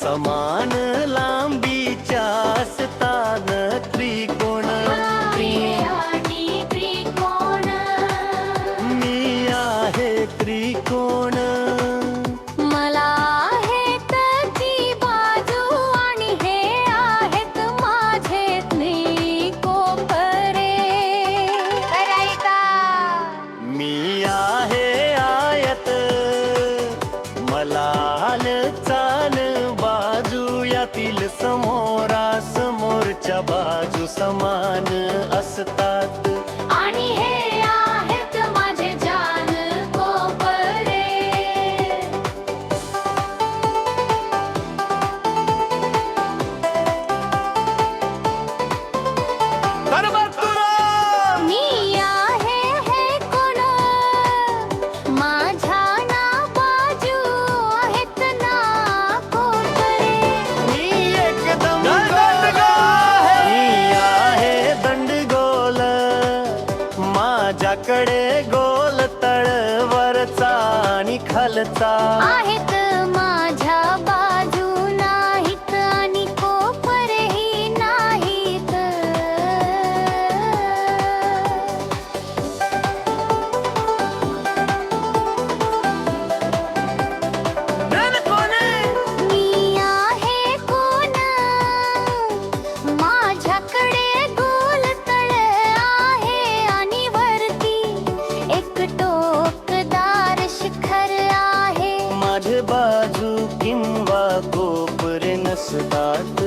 समान लांबीच्या असतान त्रिकोण आणि त्रिकोण मी आहे त्रिकोण मला आहेत ती बाजू आणि हे आहेत माझे त्रिकोपरे करायचा मी आहे आयत मला चाल बाजू यातील समोरासमोरच्या बाजू समान असतात आणि हे आहेत माझे जान कोपरे मी आहे हे कोण माझ्या ना बाजू आहेत ना कोपरे मी एकदम गोल मी आहे दंडगोल माझ्याकडे गोल तळवरचा आणि खालचा आहेत माझ्या बाजू नाहीत आणि कोपरेही नाहीत मी आहे कोण माझ्याकडे गोल तळ आहे आणि वरती एक टोकदार शिखर आहे माझे बाजू किंवा कोपरे नसतात